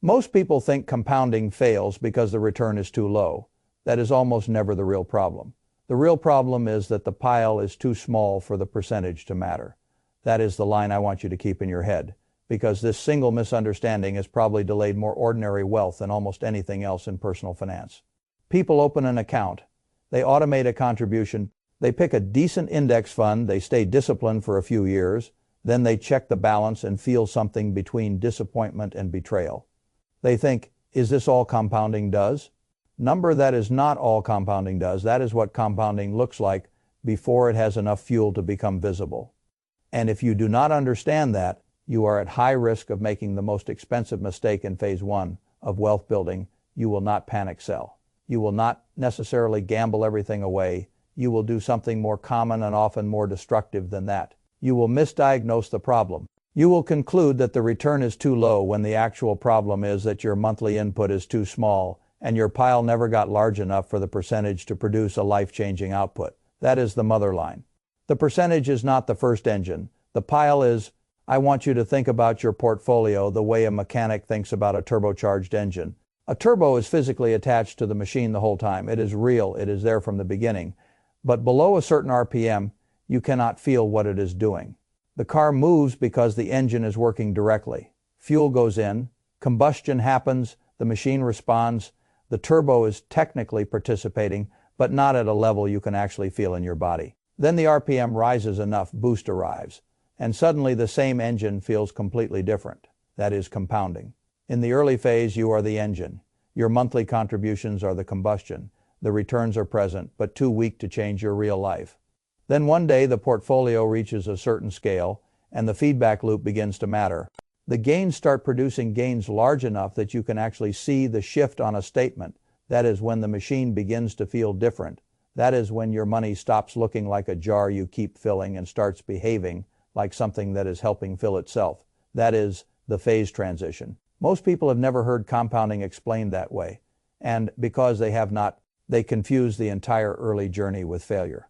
Most people think compounding fails because the return is too low. That is almost never the real problem. The real problem is that the pile is too small for the percentage to matter. That is the line I want you to keep in your head, because this single misunderstanding has probably delayed more ordinary wealth than almost anything else in personal finance. People open an account, they automate a contribution, they pick a decent index fund, they stay disciplined for a few years, then they check the balance and feel something between disappointment and betrayal. They think, is this all compounding does? Number, that is not all compounding does. That is what compounding looks like before it has enough fuel to become visible. And if you do not understand that, you are at high risk of making the most expensive mistake in phase one of wealth building. You will not panic sell. You will not necessarily gamble everything away. You will do something more common and often more destructive than that. You will misdiagnose the problem. You will conclude that the return is too low when the actual problem is that your monthly input is too small and your pile never got large enough for the percentage to produce a life-changing output. That is the mother line. The percentage is not the first engine. The pile is. I want you to think about your portfolio the way a mechanic thinks about a turbocharged engine. A turbo is physically attached to the machine the whole time. It is real. It is there from the beginning. But below a certain RPM, you cannot feel what it is doing. The car moves because the engine is working directly. Fuel goes in, combustion happens, the machine responds. The turbo is technically participating, but not at a level you can actually feel in your body. Then the RPM rises enough, boost arrives, and suddenly the same engine feels completely different. That is compounding. In the early phase, you are the engine. Your monthly contributions are the combustion. The returns are present, but too weak to change your real life. Then one day the portfolio reaches a certain scale, and the feedback loop begins to matter. The gains start producing gains large enough that you can actually see the shift on a statement. That is when the machine begins to feel different. That is when your money stops looking like a jar you keep filling and starts behaving like something that is helping fill itself. That is the phase transition. Most people have never heard compounding explained that way, and because they have not, they confuse the entire early journey with failure.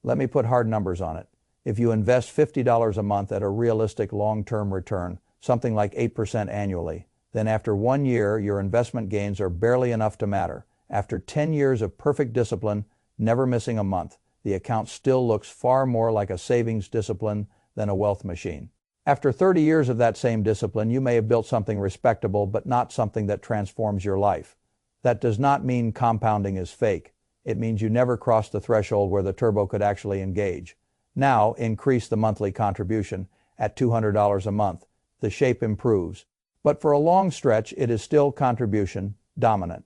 Let me put hard numbers on it. If you invest $50 a month at a realistic long-term return, something like 8% annually, then after 1 year, your investment gains are barely enough to matter. After 10 years of perfect discipline, never missing a month, the account still looks far more like a savings discipline than a wealth machine. After 30 years of that same discipline, you may have built something respectable, but not something that transforms your life. That does not mean compounding is fake. It means you never crossed the threshold where the turbo could actually engage. Now, increase the monthly contribution at $200 a month. The shape improves. But for a long stretch, it is still contribution dominant.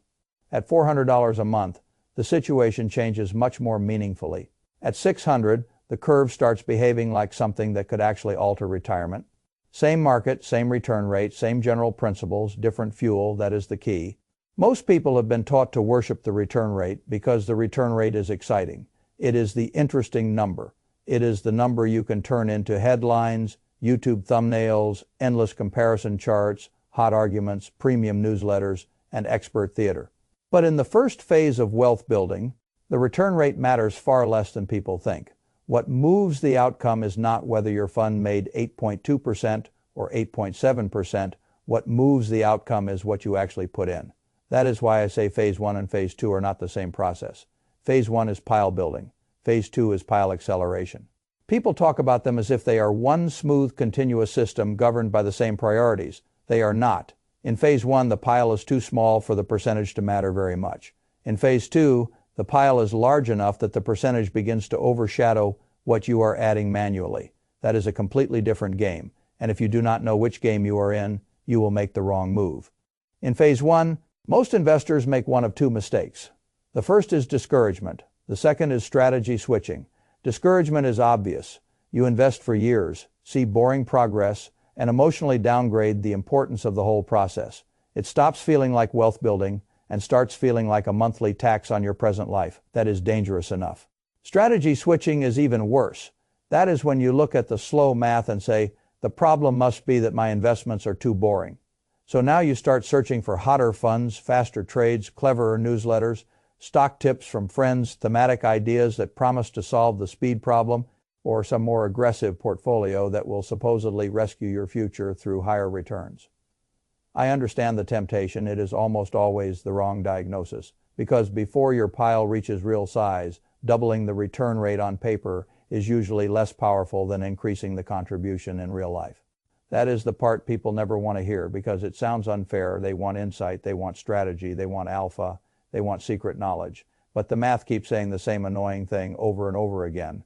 At $400 a month, the situation changes much more meaningfully. At $600, the curve starts behaving like something that could actually alter retirement. Same market, same return rate, same general principles, different fuel, that is the key. Most people have been taught to worship the return rate because the return rate is exciting. It is the interesting number. It is the number you can turn into headlines, YouTube thumbnails, endless comparison charts, hot arguments, premium newsletters, and expert theater. But in the first phase of wealth building, the return rate matters far less than people think. What moves the outcome is not whether your fund made 8.2% or 8.7%. What moves the outcome is what you actually put in. That is why I say phase one and phase two are not the same process. Phase one is pile building. Phase two is pile acceleration. People talk about them as if they are one smooth, continuous system governed by the same priorities. They are not. In phase one, the pile is too small for the percentage to matter very much. In phase two, the pile is large enough that the percentage begins to overshadow what you are adding manually. That is a completely different game, and if you do not know which game you are in, you will make the wrong move. In phase one, most investors make one of two mistakes. The first is discouragement. The second is strategy switching. Discouragement is obvious. You invest for years, see boring progress, and emotionally downgrade the importance of the whole process. It stops feeling like wealth building and starts feeling like a monthly tax on your present life. That is dangerous enough. Strategy switching is even worse. That is when you look at the slow math and say, the problem must be that my investments are too boring. So now you start searching for hotter funds, faster trades, cleverer newsletters, stock tips from friends, thematic ideas that promise to solve the speed problem, or some more aggressive portfolio that will supposedly rescue your future through higher returns. I understand the temptation. It is almost always the wrong diagnosis, because before your pile reaches real size, doubling the return rate on paper is usually less powerful than increasing the contribution in real life. That is the part people never want to hear because it sounds unfair. They want insight, they want strategy, they want alpha, they want secret knowledge. But the math keeps saying the same annoying thing over and over again.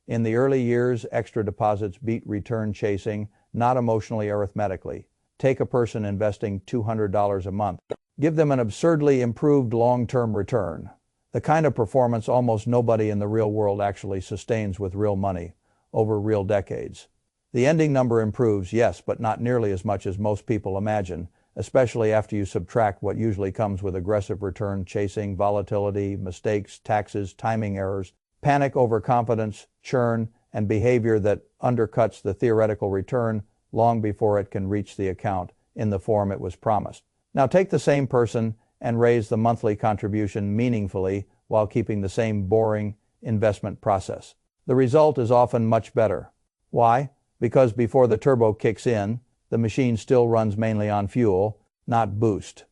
In the early years, extra deposits beat return chasing, not emotionally, arithmetically. Take a person investing $200 a month. Give them an absurdly improved long-term return. The kind of performance almost nobody in the real world actually sustains with real money over real decades. The ending number improves, yes, but not nearly as much as most people imagine, especially after you subtract what usually comes with aggressive return chasing, volatility, mistakes, taxes, timing errors, panic, overconfidence, churn, and behavior that undercuts the theoretical return long before it can reach the account in the form it was promised. Now take the same person and raise the monthly contribution meaningfully while keeping the same boring investment process. The result is often much better. Why? Because before the turbo kicks in, the machine still runs mainly on fuel, not boost.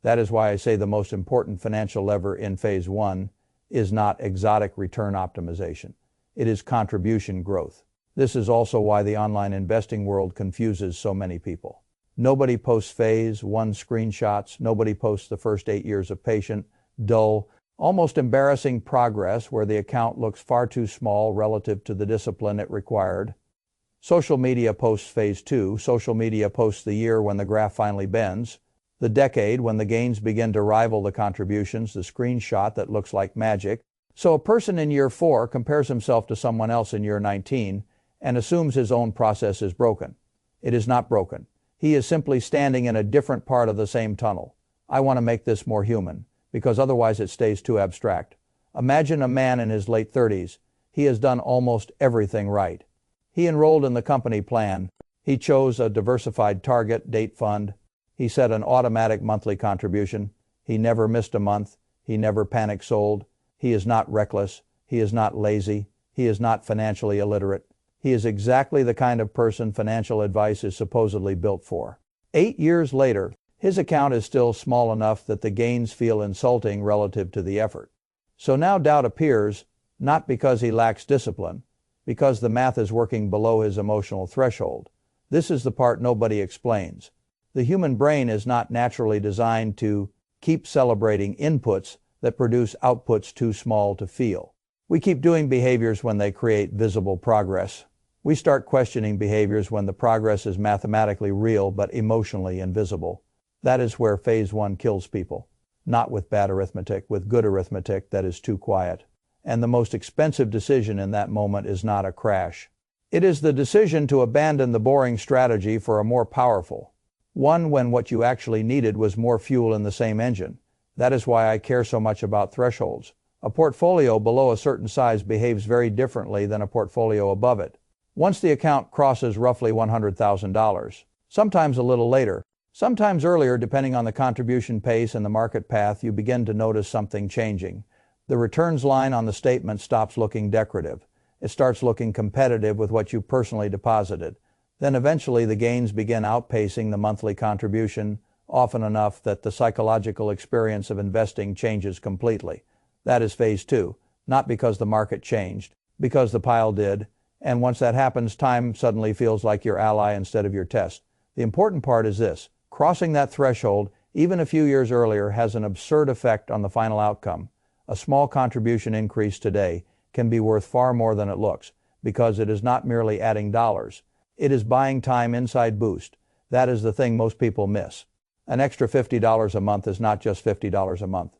That is why I say the most important financial lever in phase one is not exotic return optimization. It is contribution growth. This is also why the online investing world confuses so many people. Nobody posts phase one screenshots. Nobody posts the first 8 years of patient, dull, almost embarrassing progress where the account looks far too small relative to the discipline it required. Social media posts phase two. Social media posts the year when the graph finally bends, the decade when the gains begin to rival the contributions, the screenshot that looks like magic. So a person in year 4 compares himself to someone else in year 19 and assumes his own process is broken. It is not broken. He is simply standing in a different part of the same tunnel. I want to make this more human, because otherwise it stays too abstract. Imagine a man in his late 30s. He has done almost everything right. He enrolled in the company plan. He chose a diversified target date fund. He set an automatic monthly contribution. He never missed a month. He never panic sold. He is not reckless. He is not lazy. He is not financially illiterate. He is exactly the kind of person financial advice is supposedly built for. 8 years later, his account is still small enough that the gains feel insulting relative to the effort. So now doubt appears, not because he lacks discipline, because the math is working below his emotional threshold. This is the part nobody explains. The human brain is not naturally designed to keep celebrating inputs that produce outputs too small to feel. We keep doing behaviors when they create visible progress. We start questioning behaviors when the progress is mathematically real but emotionally invisible. That is where phase one kills people. Not with bad arithmetic, with good arithmetic that is too quiet. And the most expensive decision in that moment is not a crash. It is the decision to abandon the boring strategy for a more powerful one when what you actually needed was more fuel in the same engine. That is why I care so much about thresholds. A portfolio below a certain size behaves very differently than a portfolio above it. Once the account crosses roughly $100,000, sometimes a little later, sometimes earlier depending on the contribution pace and the market path, you begin to notice something changing. The returns line on the statement stops looking decorative. It starts looking competitive with what you personally deposited. Then eventually the gains begin outpacing the monthly contribution, often enough that the psychological experience of investing changes completely. That is phase two, not because the market changed, because the pile did. And once that happens, time suddenly feels like your ally instead of your test. The important part is this: crossing that threshold, even a few years earlier, has an absurd effect on the final outcome. A small contribution increase today can be worth far more than it looks, because it is not merely adding dollars. It is buying time inside boost. That is the thing most people miss. An extra $50 a month is not just $50 a month.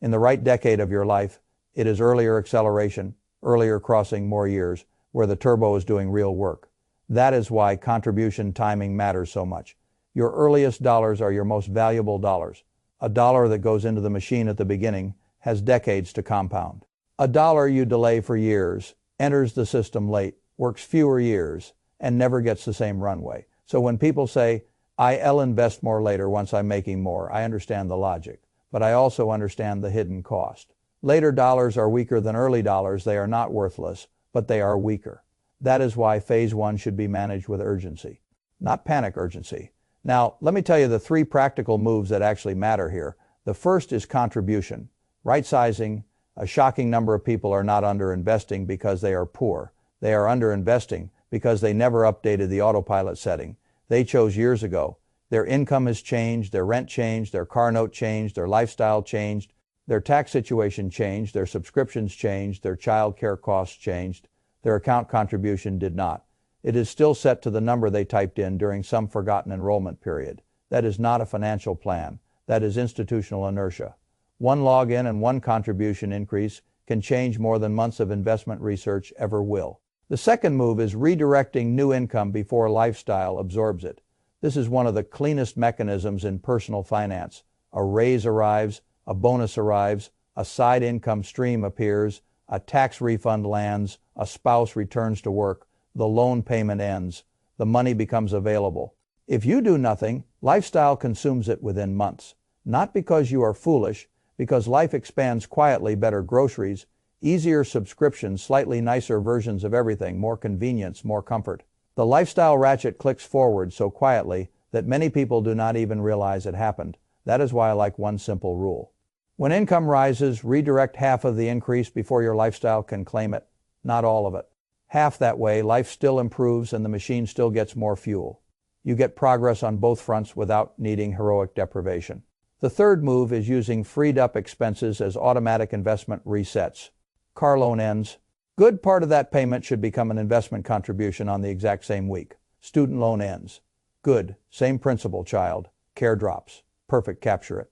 In the right decade of your life, it is earlier acceleration, earlier crossing more years, where the turbo is doing real work. That is why contribution timing matters so much. Your earliest dollars are your most valuable dollars. A dollar that goes into the machine at the beginning has decades to compound. A dollar you delay for years, enters the system late, works fewer years, and never gets the same runway. So when people say, I'll invest more later once I'm making more, I understand the logic, but I also understand the hidden cost. Later dollars are weaker than early dollars. They are not worthless, but they are weaker. That is why phase one should be managed with urgency. Not panic urgency, Now, let me tell you the 3 practical moves that actually matter here. The first is contribution. Right sizing. A shocking number of people are not underinvesting because they are poor. They are underinvesting because they never updated the autopilot setting they chose years ago. Their income has changed, their rent changed, their car note changed, their lifestyle changed, their tax situation changed, their subscriptions changed, their child care costs changed, their account contribution did not. It is still set to the number they typed in during some forgotten enrollment period. That is not a financial plan. That is institutional inertia. One login and one contribution increase can change more than months of investment research ever will. The second move is redirecting new income before lifestyle absorbs it. This is one of the cleanest mechanisms in personal finance. A raise arrives, a bonus arrives, a side income stream appears, a tax refund lands, a spouse returns to work, the loan payment ends, the money becomes available. If you do nothing, lifestyle consumes it within months. Not because you are foolish, because life expands quietly. Better groceries, easier subscriptions, slightly nicer versions of everything, more convenience, more comfort. The lifestyle ratchet clicks forward so quietly that many people do not even realize it happened. That is why I like one simple rule. When income rises, redirect half of the increase before your lifestyle can claim it, not all of it. Half. That way, life still improves and the machine still gets more fuel. You get progress on both fronts without needing heroic deprivation. The third move is using freed up expenses as automatic investment resets. Car loan ends. Good part of that payment should become an investment contribution on the exact same week. Student loan ends. Good. Same principle, child. Care drops. Perfect. Capture it.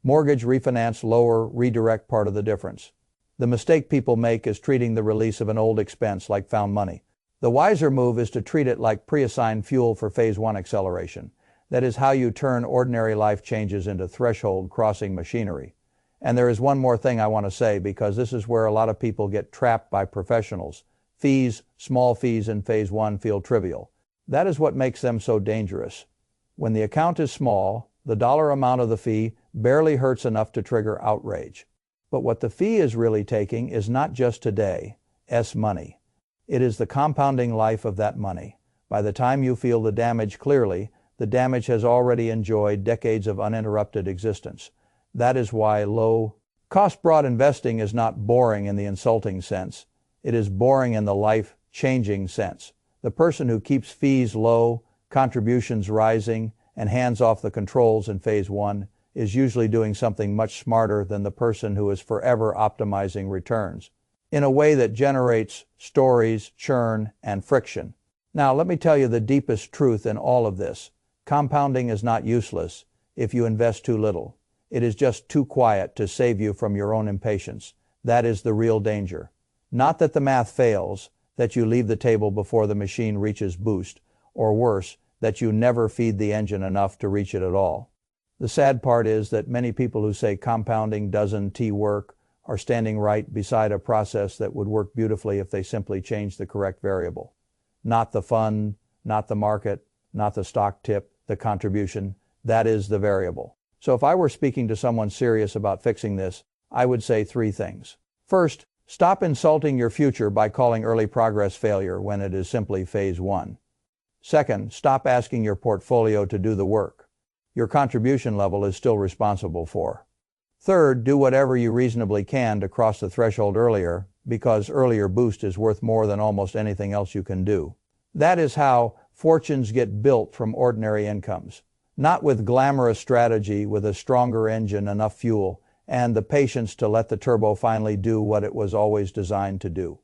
Mortgage refinance, lower, redirect part of the difference. The mistake people make is treating the release of an old expense like found money. The wiser move is to treat it like pre-assigned fuel for phase 1 acceleration. That is how you turn ordinary life changes into threshold crossing machinery. And there is one more thing I want to say, because this is where a lot of people get trapped by professionals. Fees, small fees in phase 1 feel trivial. That is what makes them so dangerous. When the account is small, the dollar amount of the fee barely hurts enough to trigger outrage. But what the fee is really taking is not just today's money. It is the compounding life of that money. By the time you feel the damage clearly, the damage has already enjoyed decades of uninterrupted existence. That is why low-cost broad investing is not boring in the insulting sense. It is boring in the life-changing sense. The person who keeps fees low, contributions rising, and hands off the controls in phase 1 is usually doing something much smarter than the person who is forever optimizing returns, in a way that generates stories, churn, and friction. Now, let me tell you the deepest truth in all of this. Compounding is not useless if you invest too little. It is just too quiet to save you from your own impatience. That is the real danger. Not that the math fails, that you leave the table before the machine reaches boost, or worse, that you never feed the engine enough to reach it at all. The sad part is that many people who say compounding doesn't work are standing right beside a process that would work beautifully if they simply changed the correct variable. Not the fund, not the market, not the stock tip, the contribution. That is the variable. So if I were speaking to someone serious about fixing this, I would say 3 things. First, stop insulting your future by calling early progress failure when it is simply phase 1. Second, stop asking your portfolio to do the work. Your contribution level is still responsible for. Third, do whatever you reasonably can to cross the threshold earlier, because earlier boost is worth more than almost anything else you can do. That is how fortunes get built from ordinary incomes. Not with glamorous strategy, with a stronger engine, enough fuel, and the patience to let the turbo finally do what it was always designed to do.